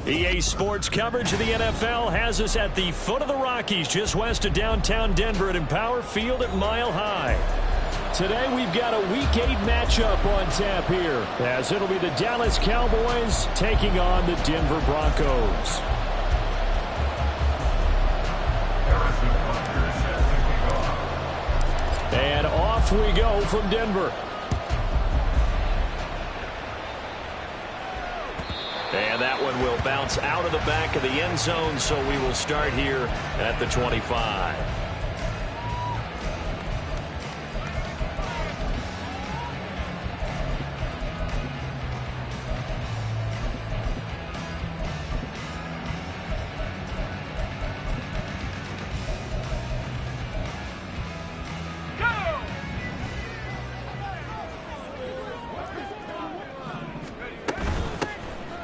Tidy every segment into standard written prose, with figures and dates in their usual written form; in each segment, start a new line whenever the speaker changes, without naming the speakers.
EA Sports coverage of the NFL has us at the foot of the Rockies, just west of downtown Denver at Empower Field at Mile High. Today we've got a Week 8 matchup on tap here, as it'll be the Dallas Cowboys taking on the Denver Broncos. And off we go from Denver. And that one will bounce out of the back of the end zone, so we will start here at the 25.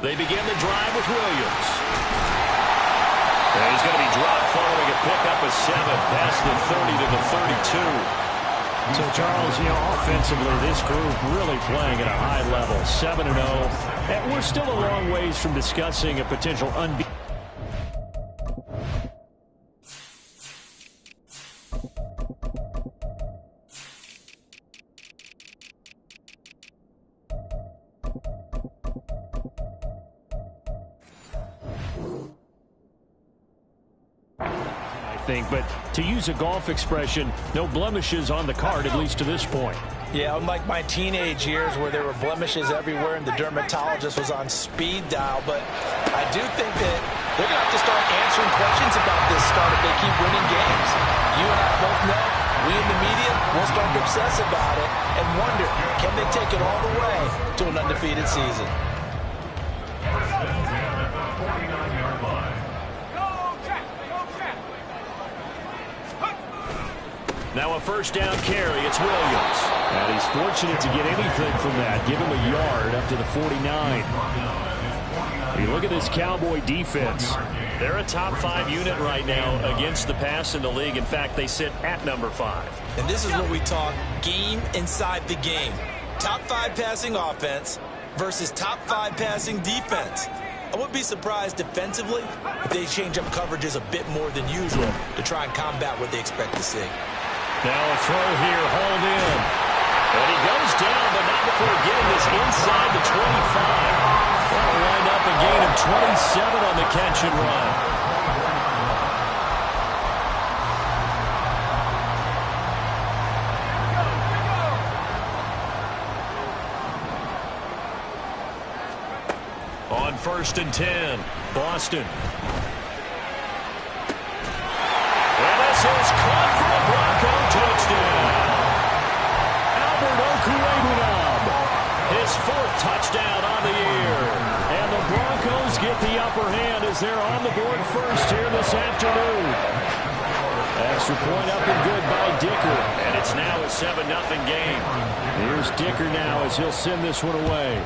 They begin the drive with Williams. And he's going to be dropped following a pickup of 7 past the 30 to the 32. So, Charles, offensively, this group really playing at a high level, 7-0. And we're still a long ways from discussing a potential unbeaten. But to use a golf expression, no blemishes on the card, at least to this point.
Yeah, unlike my teenage years where there were blemishes everywhere and the dermatologist was on speed dial. But I do think that they're going to have to start answering questions about this start if they keep winning games. You and I both know, we in the media will start to obsess about it and wonder, can they take it all the way to an undefeated season?
Now a first down carry. It's Williams. And he's fortunate to get anything from that. Give him a yard up to the 49. You look at this Cowboy defense. They're a top 5 unit right now against the pass in the league. In fact, they sit at number 5.
And this is what we talk game inside the game. Top 5 passing offense versus top 5 passing defense. I wouldn't be surprised defensively if they change up coverages a bit more than usual to try and combat what they expect to see.
Now a throw here, hauled in. And he goes down, but not before getting this inside the 25. That'll wind up a gain of 27 on the catch and run. On 1st and 10, Boston. And this is caught for a Bronco touchdown. Albert Okwuegbunam, his 4th touchdown on the year. And the Broncos get the upper hand as they're on the board first here this afternoon. Extra point up and good by Dicker. And it's now a 7-0 game. Here's Dicker now as he'll send this one away.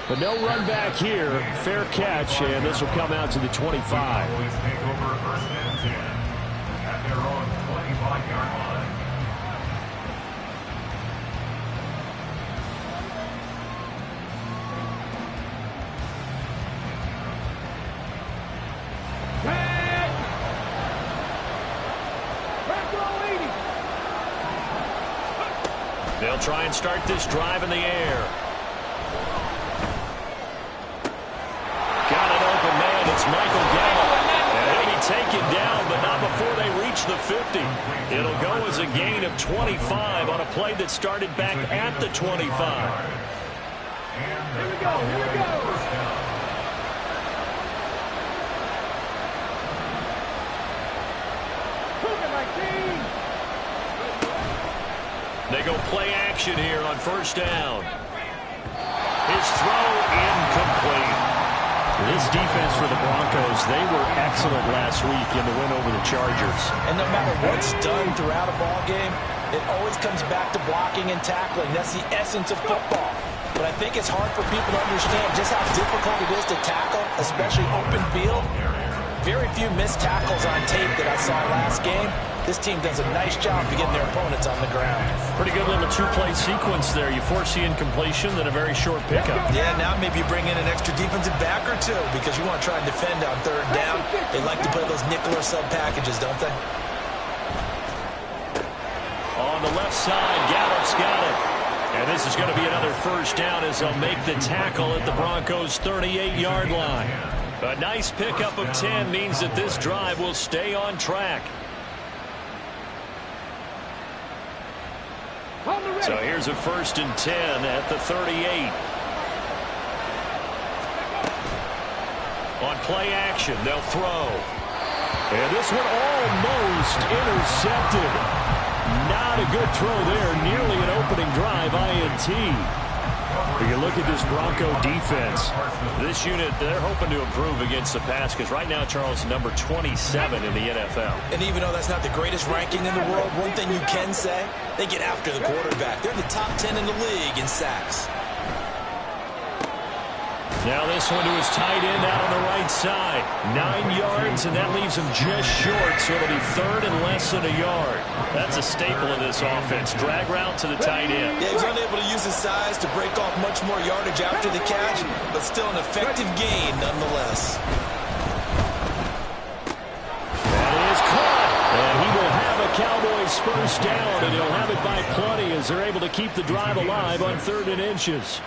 But no run back here. Fair catch, and this will come out to the 25. They'll try and start this drive in the air. It's Michael Gallup. And he'll be taken down, but not before they reach the 50. It'll go as a gain of 25 on a play that started back at the 25.
Here we go, here we go. Moving like team.
They go play action here on first down. His throw incomplete. This defense for the Broncos, they were excellent last week in the win over the Chargers.
And no matter what's done throughout a ball game, it always comes back to blocking and tackling. That's the essence of football. But I think it's hard for people to understand just how difficult it is to tackle, especially open field. Very few missed tackles on tape that I saw last game. This team does a nice job of getting their opponents on the ground.
Pretty good little two-play sequence there. You force the incompletion, then a very short pickup.
Yeah, now maybe you bring in an extra defensive back or two because you want to try and defend on third down. They like to play those nickel or sub packages, don't they?
On the left side, Gallup's got it. And this is going to be another first down as they'll make the tackle at the Broncos' 38-yard line. A nice pickup of 10 means that this drive will stay on track. So here's a 1st and 10 at the 38. On play action, they'll throw. And this one almost intercepted. Not a good throw there. Nearly an opening drive INT. You look at this Bronco defense. This unit, they're hoping to improve against the pass because right now, Charles, number 27 in the NFL.
And even though that's not the greatest ranking in the world, one thing you can say, they get after the quarterback. They're in the top 10 in the league in sacks.
Now this one to his tight end out on the right side. 9 yards, and that leaves him just short, so it'll be 3rd and less than a yard. That's a staple of this offense. Drag route to the tight end.
Yeah, he's unable to use his size to break off much more yardage after the catch, but still an effective gain nonetheless.
That is caught, and he will have a Cowboys first down, and he'll have it by plenty as they're able to keep the drive alive on 3rd and inches.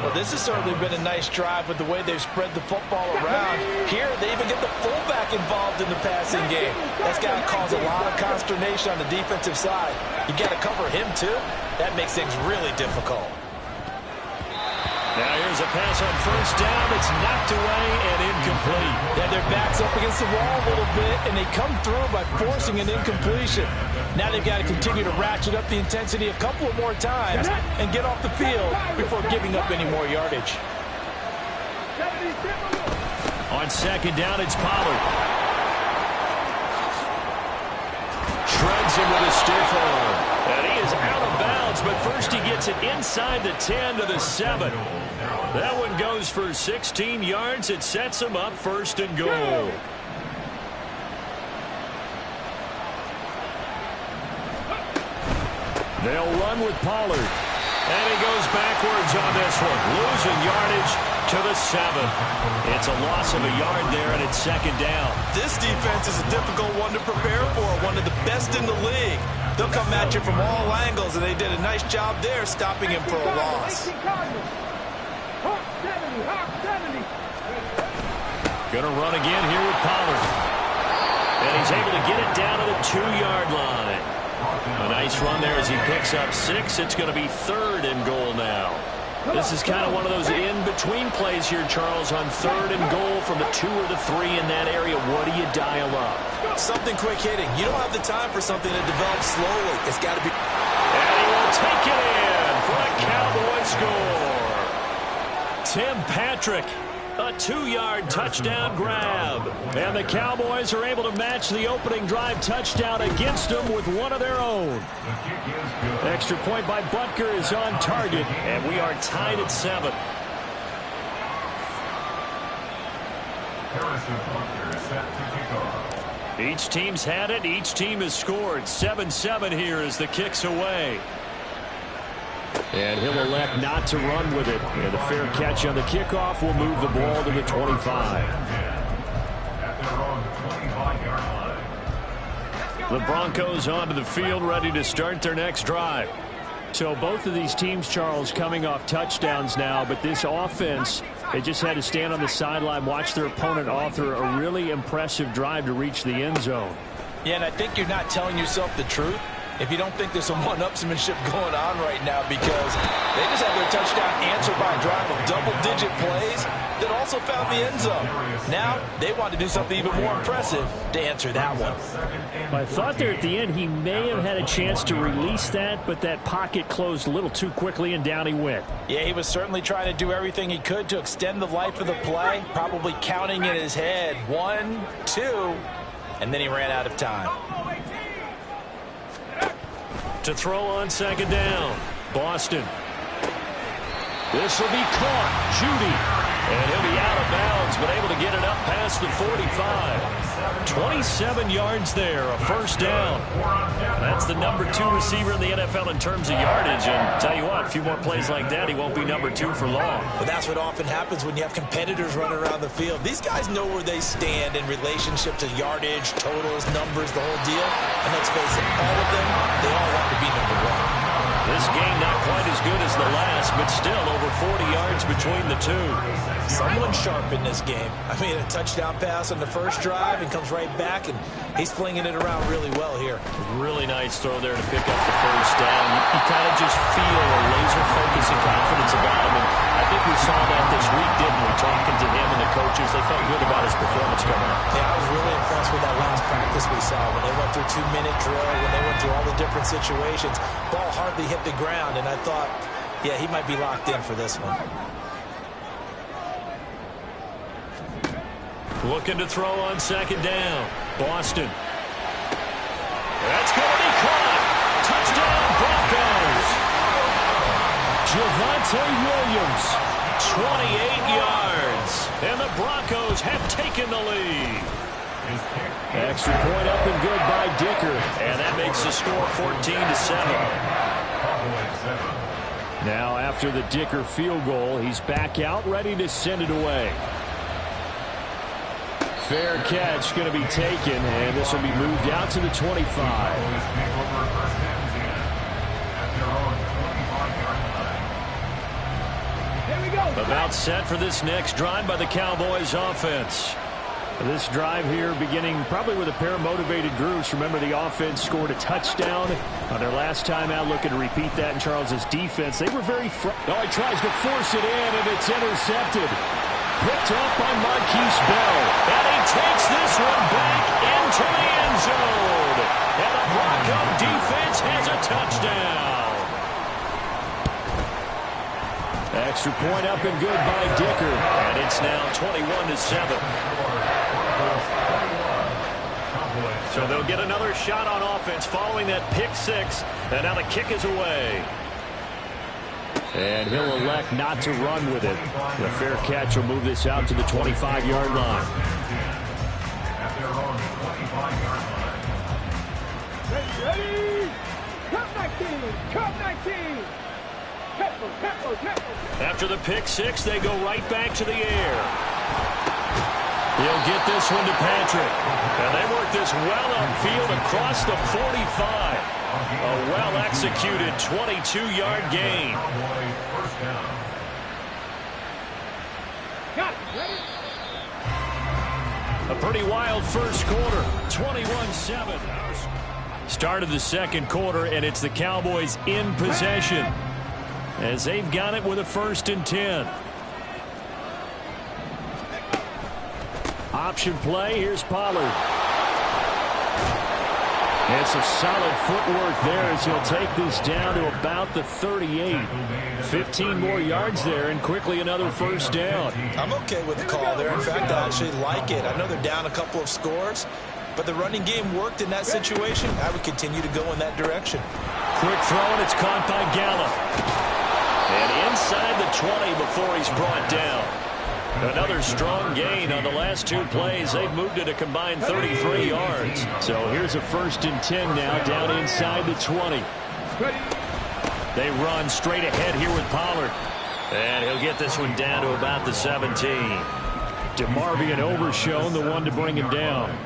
Well, this has certainly been a nice drive with the way they've spread the football around. Here, they even get the fullback involved in the passing game. That's got to cause a lot of consternation on the defensive side. You got to cover him, too. That makes things really difficult.
Now here's a pass on first down. It's knocked away and incomplete.
Yeah, their back's up against the wall a little bit, and they come through by forcing an incompletion. Now they've got to continue to ratchet up the intensity a couple of more times and get off the field before giving up any more yardage.
On 2nd down, it's Pollard. Shreds him with a stiff arm. And he is out of bounds, but first he gets it inside the 10 to the 7. That one goes for 16 yards. It sets him up 1st and goal. They'll run with Pollard. And he goes backwards on this one, losing yardage to the 7. It's a loss of a yard there, and it's 2nd down.
This defense is a difficult one to prepare for, one of the best in the league. They'll come at you from all angles, and they did a nice job there stopping him for a loss.
Gonna run again here with Pollard. And he's able to get it down to the 2-yard line. A nice run there as he picks up 6. It's going to be 3rd and goal now. This is kind of one of those in-between plays here, Charles, on 3rd and goal from the 2 or the 3 in that area. What do you dial up?
Something quick hitting. You don't have the time for something that develops slowly. It's got to be...
And he will take it in for a Cowboy score. Tim Patrick. A 2-yard touchdown grab. And the Cowboys are able to match the opening drive touchdown against them with one of their own. Extra point by Butker is on target, and we are tied at 7. Each team's had it. Each team has scored. 7-7 here as the kick's away. And he'll elect not to run with it. And a fair catch on the kickoff will move the ball to the 25. The Broncos onto the field, ready to start their next drive. So both of these teams, Charles, coming off touchdowns now, but this offense, they just had to stand on the sideline, watch their opponent author a really impressive drive to reach the end zone.
Yeah, and I think you're not telling yourself the truth if you don't think there's some one-upsmanship going on right now, because they just had their touchdown answered by a drive of double-digit plays that also found the end zone. Now they want to do something even more impressive to answer that one.
I thought there at the end he may have had a chance to release that, but that pocket closed a little too quickly and down he went.
Yeah, he was certainly trying to do everything he could to extend the life of the play, probably counting in his head 1, 2, and then he ran out of time.
To throw on second down, Boston. This will be caught. Judy. And he'll be out of bounds, but able to get it up past the 45. 27 yards there, a first down. That's the number 2 receiver in the NFL in terms of yardage. And tell you what, a few more plays like that, he won't be number 2 for long.
But that's what often happens when you have competitors running around the field. These guys know where they stand in relationship to yardage, totals, numbers, the whole deal. And let's face it, all of them, they all want to be number 1.
This game not quite as good as the last, but still over 40 yards between the two.
Someone sharp in this game. I mean, a touchdown pass on the first drive and comes right back, and he's flinging it around really well here.
Really nice throw there to pick up the first down. You kind of just feel a laser focus and confidence about him. And I think we saw that this week, didn't we? Talking to him and the coaches, they felt good about his performance coming up.
Yeah, I was really impressed with that last practice we saw when they went through 2-minute drill, when they went through all the different situations. Ball hardly hit the ground, and I thought, yeah, he might be locked in for this one.
Looking to throw on second down. Boston. That's going to be caught. Touchdown, Broncos. Javonte Williams, 28 yards. And the Broncos have taken the lead. Extra point up and good by Dicker. And that makes the score 14-7. Now after the Dicker field goal, he's back out ready to send it away. Fair catch going to be taken, and this will be moved out to the 25. About set for this next drive by the Cowboys offense. This drive here beginning probably with a pair of motivated groups. Remember, the offense scored a touchdown on their last time out. Looking to repeat that in Charles's defense. They were very oh, he tries to force it in, and it's intercepted. Picked up by Marquise Bell. And he takes this one back into the end zone. And the Bronco defense has a touchdown. Extra point up and good by Dicker. And it's now 21-7. So they'll get another shot on offense following that pick six. And now the kick is away. And he'll elect not to run with it. The fair catch will move this out to the 25-yard line.
Ready? Cut 19! Cut 19!
After the pick six, they go right back to the air. He'll get this one to Patrick. And they work this well upfield across the 45. A well-executed 22-yard gain. A pretty wild first quarter, 21-7. Start of the second quarter, and it's the Cowboys in possession as they've got it with a 1st and 10. Option play, here's Pollard. And some solid footwork there as he'll take this down to about the 38. 15 more yards there, and quickly another 1st down.
I'm okay with the call there. In fact, I actually like it. I know they're down a couple of scores, but the running game worked in that situation. I would continue to go in that direction.
Quick throw, and it's caught by Gallup. And inside the 20 before he's brought down. Another strong gain on the last 2 plays. They've moved it a combined 33 yards. So here's a 1st and 10 now down inside the 20. They run straight ahead here with Pollard. And he'll get this one down to about the 17. DeMarvion Overshown, the one to bring him down.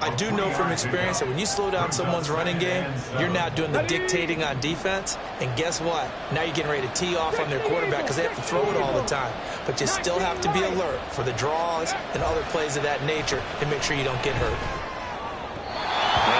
I do know from experience that when you slow down someone's running game, you're now doing the dictating on defense. And guess what? Now you're getting ready to tee off on their quarterback because they have to throw it all the time. But you still have to be alert for the draws and other plays of that nature and make sure you don't get hurt.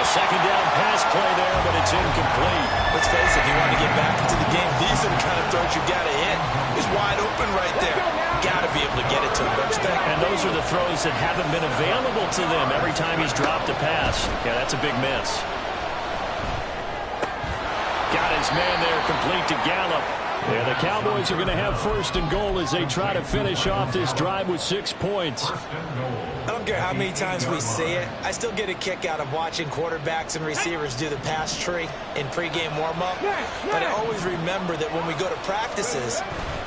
A second down pass play there, but it's incomplete.
Let's face it, if you want to get back into the game, these are the kind of throws you got to hit. He's wide open right there. Got to be able to get it to him, don't you think?
And those are the throws that haven't been available to them every time he's dropped a pass. Yeah, that's a big miss. Got his man there, complete to Gallup. Yeah, the Cowboys are going to have first and goal as they try to finish off this drive with 6 points.
I don't care how many times we see it. I still get a kick out of watching quarterbacks and receivers do the pass tree in pregame warm-up. But I always remember that when we go to practices,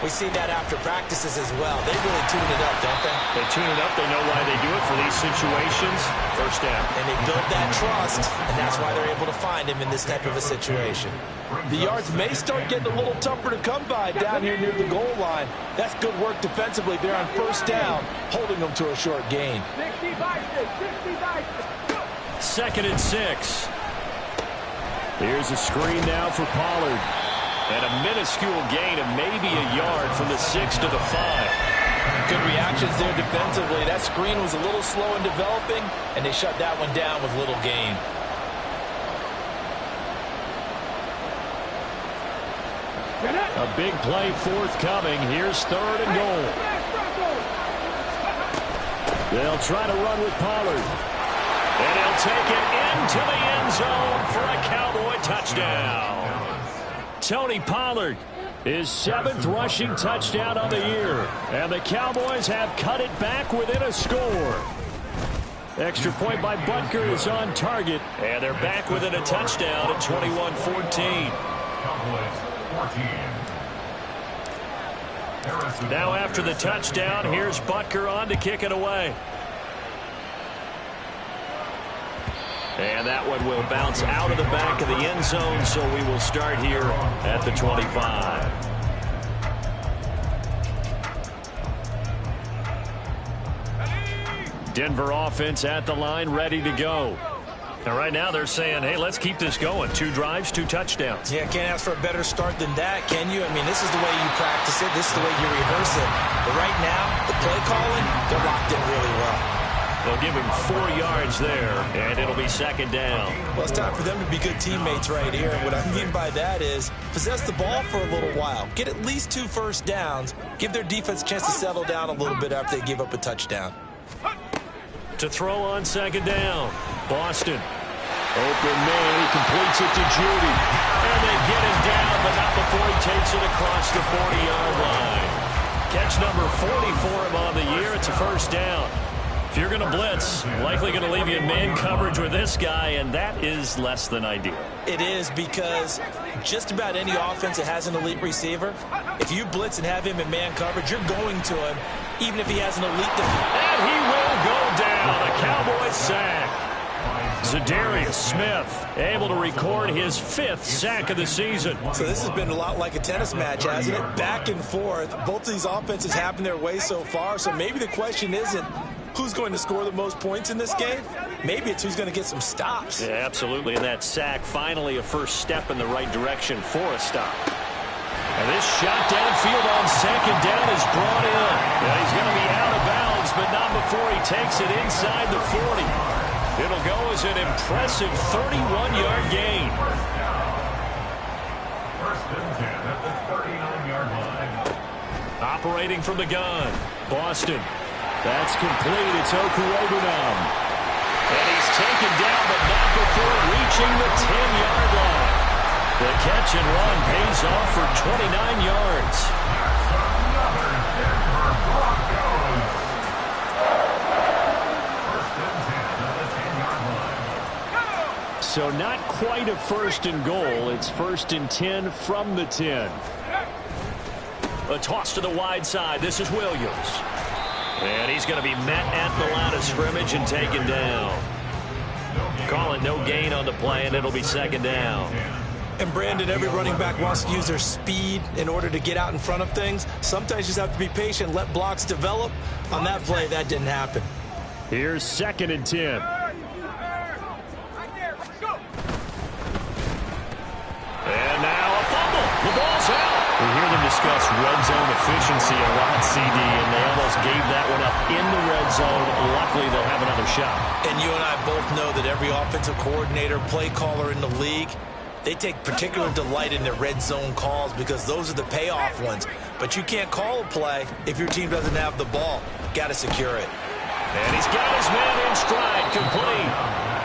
we see that after practices as well. They really tune it up, don't they?
They tune it up. They know why they do it for these situations. First down.
And they build that trust, and that's why they're able to find him in this type of a situation. The yards may start getting a little tougher to come by down here near the goal line. That's good work defensively there on first down, holding them to a short gain.
2nd and 6. Here's a screen now for Pollard. And a minuscule gain of maybe a yard from the 6 to the 5.
Good reactions there defensively. That screen was a little slow in developing, and they shut that one down with little gain.
A big play forthcoming. Here's 3rd and goal. They'll try to run with Pollard. And he'll take it into the end zone for a Cowboy touchdown. Tony Pollard, his 7th rushing touchdown of the year. And the Cowboys have cut it back within a score. Extra point by Butker is on target. And they're back within a touchdown at 21-14. Now after the touchdown, here's Butker on to kick it away. And that one will bounce out of the back of the end zone, so we will start here at the 25. Denver offense at the line, ready to go. And right now they're saying, hey, let's keep this going. 2 drives, 2 touchdowns.
Yeah, can't ask for a better start than that, can you? I mean, this is the way you practice it. This is the way you rehearse it. But right now, the play calling, they're locked in really well.
They'll give him 4 yards there, and it'll be 2nd down.
Well, it's time for them to be good teammates right here. And what I mean by that is possess the ball for a little while. Get at least 2 first downs. Give their defense a chance to settle down a little bit after they give up a touchdown.
To throw on 2nd down. Boston. Open man. He completes it to Judy. And they get him down, but not before he takes it across the 40-yard line. Catch number 40 for him on the year. It's a first down. If you're going to blitz, likely going to leave you in man coverage with this guy, and that is less than ideal.
It is, because just about any offense that has an elite receiver, if you blitz and have him in man coverage, you're going to him, even if he has an elite defense.
And he will go down. A Cowboys sack. Zadarius Smith able to record his 5th sack of the season.
So this has been a lot like a tennis match, hasn't it? Back and forth. Both of these offenses having their way so far, so maybe the question isn't who's going to score the most points in this game. Maybe it's who's going to get some stops.
Yeah, absolutely. And that sack, finally a first step in the right direction for a stop. And this shot downfield on 2nd down is brought in. Yeah, he's going to be out of bounds, but not before he takes it inside the 40. It'll go as an impressive 31-yard gain.
First and 10 at the 39-yard line.
Operating from the gun, Boston. That's complete. It's Okuwebunam. And he's taken down, but not before reaching the 10-yard line. The catch and run pays off for 29 yards.
Another Denver Broncos. First and 10 at the 10-yard line.
So not quite a first and goal. It's 1st and 10 from the 10. A toss to the wide side. This is Williams. And he's going to be met at the line of scrimmage and taken down. Call it no gain on the play, and it'll be 2nd down.
And Brandon, every running back wants to use their speed in order to get out in front of things. Sometimes you just have to be patient, let blocks develop. On that play, that didn't happen.
Here's 2nd and 10. And now a fumble. The ball's out. We hear them discuss red zone efficiency a lot, CD, and they almost gave that one up in the red zone. Luckily, they'll have another shot.
And you and I both know that every offensive coordinator, play caller in the league, they take particular delight in their red zone calls because those are the payoff ones. But you can't call a play if your team doesn't have the ball. Got to secure it.
And he's got his man in stride, complete.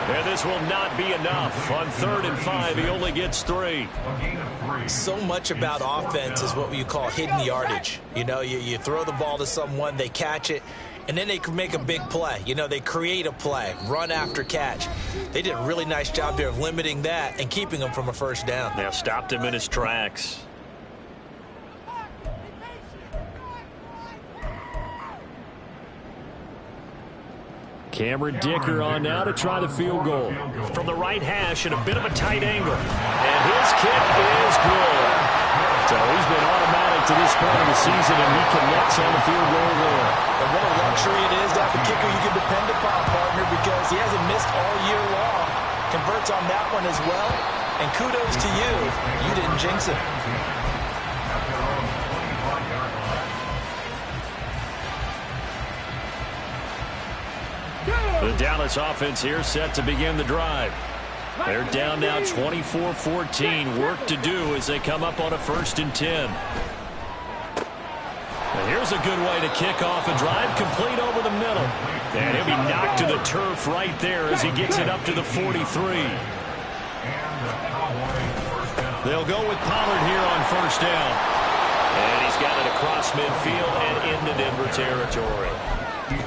And this will not be enough. On 3rd and 5, he only gets 3.
So much about offense is what you call hidden yardage. You know, you throw the ball to someone, they catch it, and then they can make a big play. You know, they create a play, run after catch. They did a really nice job there of limiting that and keeping him from a first down.
Now stopped him in his tracks. Cameron Dicker on now to try the field goal. From the right hash at a bit of a tight angle. And his kick is good. So he's been automatic to this point of the season, and he connects on the field goal there.
And what a luxury it is to have a kicker you can depend upon, partner, because he hasn't missed all year long. Converts on that one as well. And kudos to you. You didn't jinx it.
The Dallas offense here set to begin the drive. They're down now 24-14. Work to do as they come up on a 1st and 10. And here's a good way to kick off a drive, complete over the middle. And he'll be knocked to the turf right there as he gets it up to the 43. They'll go with Pollard here on 1st down. And he's got it across midfield and into Denver territory.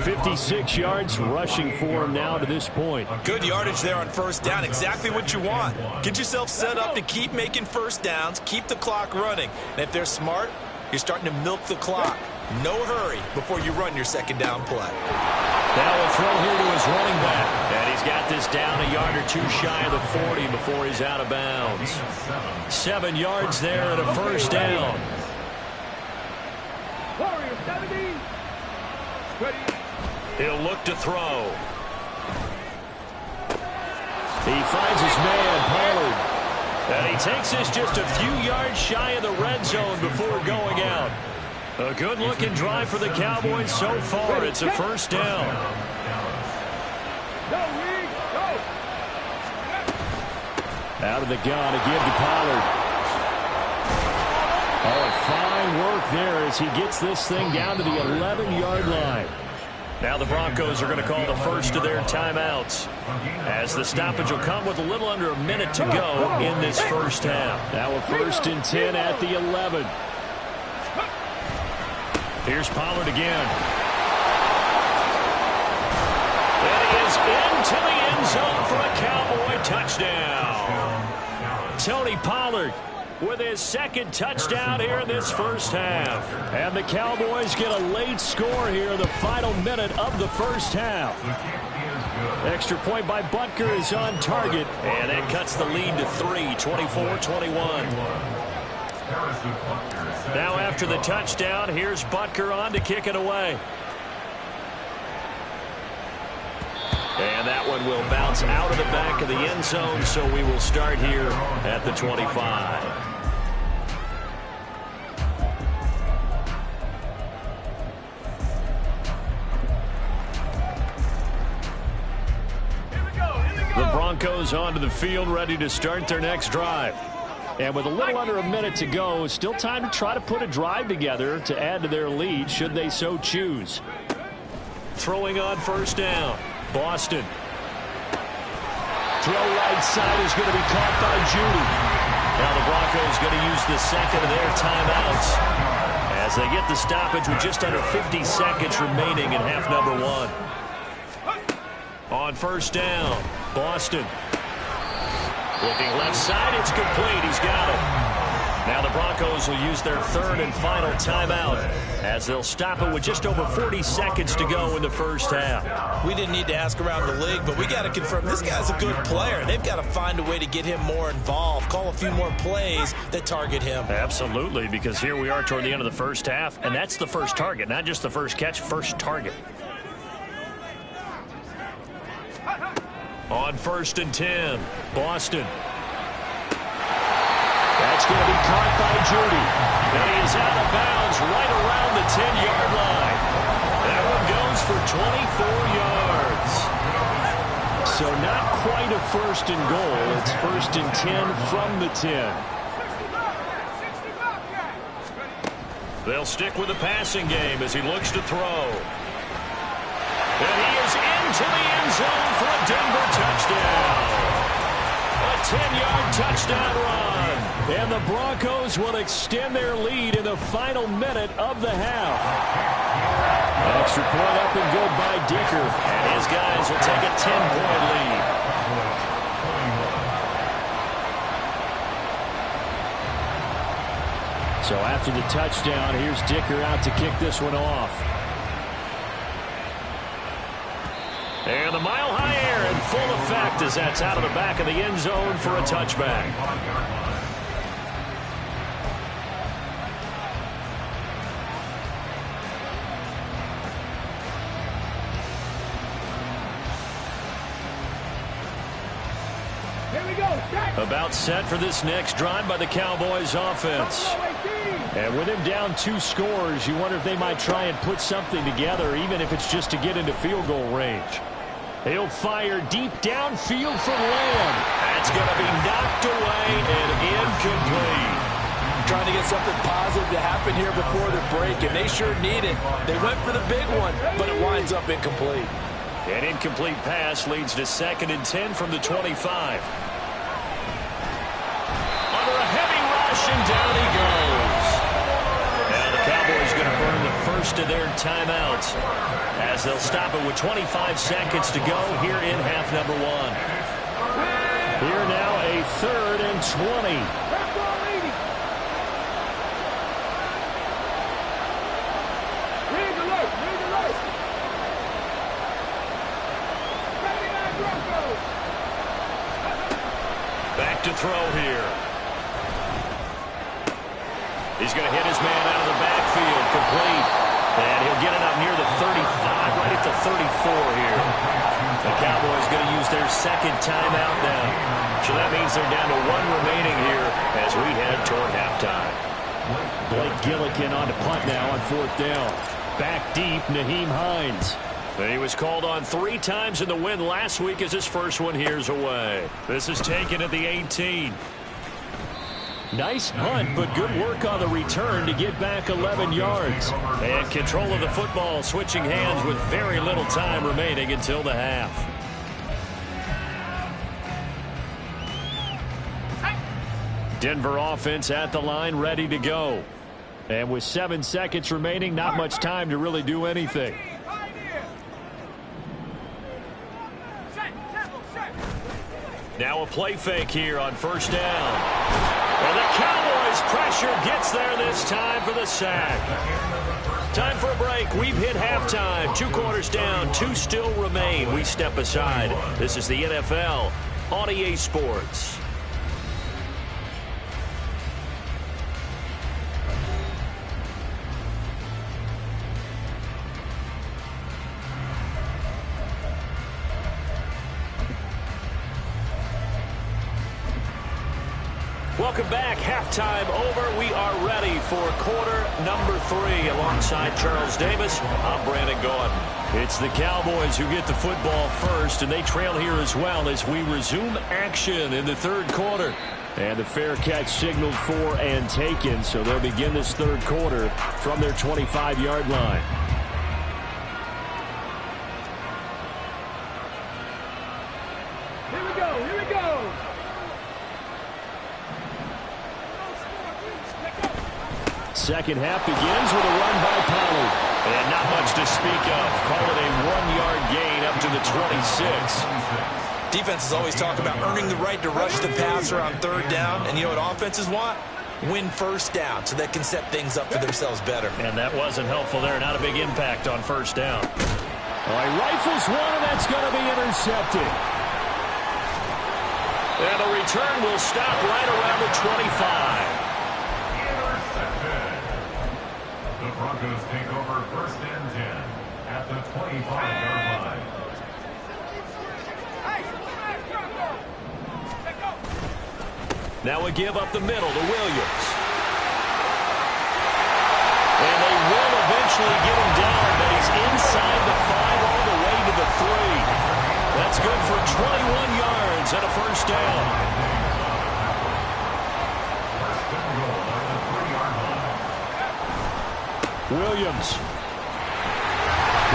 56 yards rushing for him now to this point.
Good yardage there on 1st down. Exactly what you want. Get yourself set up to keep making 1st downs, keep the clock running. And if they're smart, you're starting to milk the clock. No hurry before you run your 2nd down play.
Now a throw here to his running back. And he's got this down a yard or two shy of the 40 before he's out of bounds. 7 yards there at a 1st down.
Warrior 70. Ready.
He'll look to throw. He finds his man, Pollard. And he takes this just a few yards shy of the red zone before going out. A good-looking drive for the Cowboys so far. It's a 1st down. Out of the gun again to Pollard. Oh, fine work there as he gets this thing down to the 11-yard line. Now the Broncos are going to call the first of their timeouts, as the stoppage will come with a little under a minute to go in this 1st half. Now a 1st and 10 at the 11. Here's Pollard again. And he is into the end zone for a Cowboy touchdown. Tony Pollard with his 2nd touchdown here in this 1st half. And the Cowboys get a late score here in the final minute of the 1st half. Extra point by Butker is on target. And that cuts the lead to 3, 24-21. Now after the touchdown, here's Butker on to kick it away. And that one will bounce out of the back of the end zone, so we will start here at the 25. The Broncos onto the field, ready to start their next drive. And with a little under a minute to go, still time to try to put a drive together to add to their lead, should they so choose. Throwing on 1st down. Boston. Throw right side is going to be caught by Judy. Now the Broncos going to use the 2nd of their timeouts as they get the stoppage with just under 50 seconds remaining in half number 1. On 1st down, Boston. Looking left side, it's complete. He's got it. Now the Broncos will use their 3rd and final timeout as they'll stop it with just over 40 seconds to go in the 1st half.
We didn't need to ask around the league, but we got to confirm this guy's a good player. They've got to find a way to get him more involved, call a few more plays that target him.
Absolutely, because here we are toward the end of the 1st half, and that's the first target, not just the first catch, first target. On 1st and 10, Boston. That's going to be caught by Judy. And he is out of bounds right around the 10-yard line. That one goes for 24 yards. So not quite a first and goal. It's first and 10 from the 10. They'll stick with the passing game as he looks to throw. And he is into the end zone for a Denver touchdown. A 10-yard touchdown run. And the Broncos will extend their lead in the final minute of the half. An extra point up and good by Dicker. And his guys will take a 10-point lead. So after the touchdown, here's Dicker out to kick this one off. And the mile-high air in full effect as that's out of the back of the end zone for a touchback. About set for this next drive by the Cowboys offense. And with him down 2 scores, you wonder if they might try and put something together, even if it's just to get into field goal range. He'll fire deep downfield for Lamb. That's going to be knocked away and incomplete.
Trying to get something positive to happen here before the break, and they sure need it. They went for the big one, but it winds up incomplete.
An incomplete pass leads to 2nd and 10 from the 25. Under a heavy rush, and down he goes. Now the Cowboys going to burn the first of their timeouts as they'll stop it with 25 seconds to go here in half number 1. Here now a 3rd and 20. Back to throw here. He's going to hit his man out of the backfield, complete. And he'll get it up near the 35, right at the 34 here. The Cowboys going to use their 2nd timeout now. So that means they're down to 1 remaining here as we head toward halftime. Blake Gillikin on to punt now on 4th down. Back deep, Naheem Hines. He was called on 3 times in the win last week as his first one here's away. This is taken at the 18. Nice punt, but good work on the return to get back 11 yards. And control of the football switching hands with very little time remaining until the half. Denver offense at the line, ready to go. And with 7 seconds remaining, not much time to really do anything. Now a play fake here on 1st down. And the Cowboys pressure gets there this time for the sack. Time for a break. We've hit halftime. 2 quarters down, 2 still remain. We step aside. This is the NFL on EA Sports. Welcome back. Halftime over. We are ready for quarter number 3 alongside Charles Davis. I'm Brandon Gordon. It's the Cowboys who get the football first, and they trail here as well as we resume action in the 3rd quarter. And the fair catch signaled for and taken, so they'll begin this 3rd quarter from their 25-yard line.
Here we go. Here we go.
Second half begins with a run by Pollard. And not much to speak of. Call it a 1-yard gain up to the 26.
Defenses always talk about earning the right to rush the passer on 3rd down. And you know what offenses want? Win 1st down so they can set things up for themselves better.
And that wasn't helpful there. Not a big impact on 1st down. Well, he rifles one, and that's going to be intercepted. And the return will stop right around the 25.
The Broncos take over 1st and 10 at the 25-yard line.
Now a give up the middle to Williams. And they will eventually get him down, but he's inside the 5 all the way to the 3. That's good for 21 yards and a first down. Williams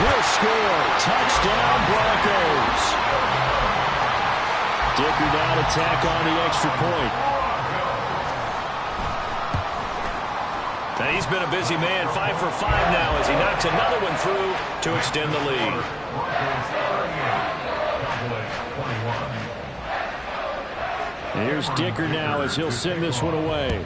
will score. Touchdown, Broncos. Dicker now to tack on the extra point. And he's been a busy man, 5 for 5 now as he knocks another one through to extend the lead. And here's Dicker now as he'll send this one away.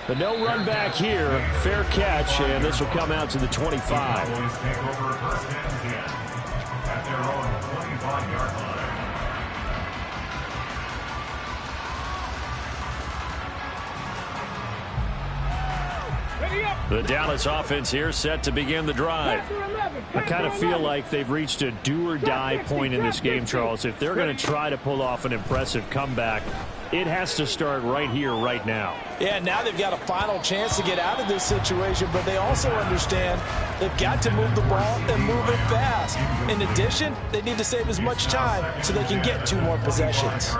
But no run back here. Fair catch, and this will come out to the 25. The Dallas offense here set to begin the drive. I kind of feel like they've reached a do-or-die point in this game, Charles. If they're going to try to pull off an impressive comeback, it has to start right here, right now.
Yeah, now they've got a final chance to get out of this situation, but they also understand they've got to move the ball and move it fast. In addition, they need to save as much time so they can get 2 more possessions.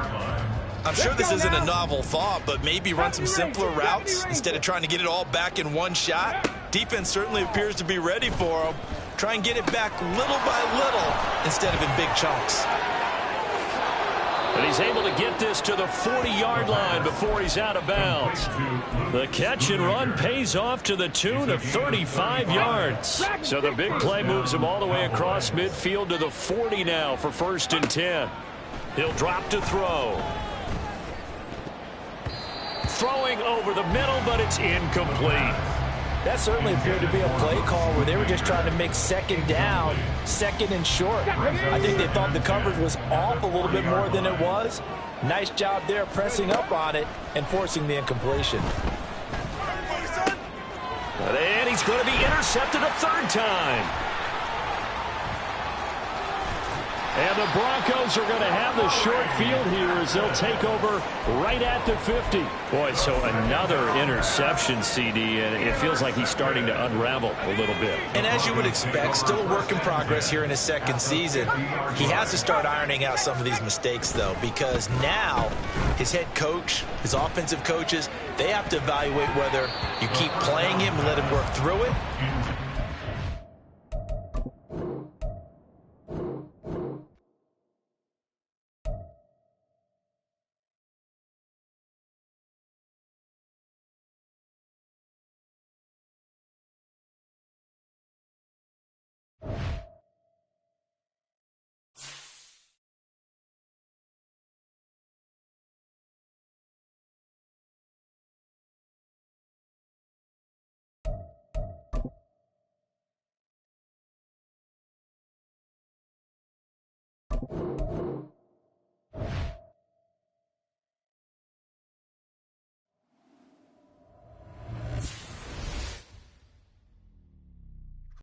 I'm sure this isn't a novel thought, but maybe run some simpler routes instead of trying to get it all back in one shot. Defense certainly appears to be ready for them. Try and get it back little by little instead of in big chunks.
And he's able to get this to the 40-yard line before he's out of bounds. The catch and run pays off to the tune of 35 yards. So the big play moves him all the way across midfield to the 40 now for 1st and 10. He'll drop to throw. Throwing over the middle, but it's incomplete.
That certainly appeared to be a play call where they were just trying to make 2nd down, 2nd and short. I think they thought the coverage was off a little bit more than it was. Nice job there pressing up on it and forcing the incompletion.
And he's going to be intercepted a 3rd time. And the Broncos are going to have the short field here as they'll take over right at the 50. Boy, so another interception, CD, and it feels like he's starting to unravel a little bit.
And as you would expect, still a work in progress here in his 2nd season. He has to start ironing out some of these mistakes, though, because now his head coach, his offensive coaches, they have to evaluate whether you keep playing him and let him work through it,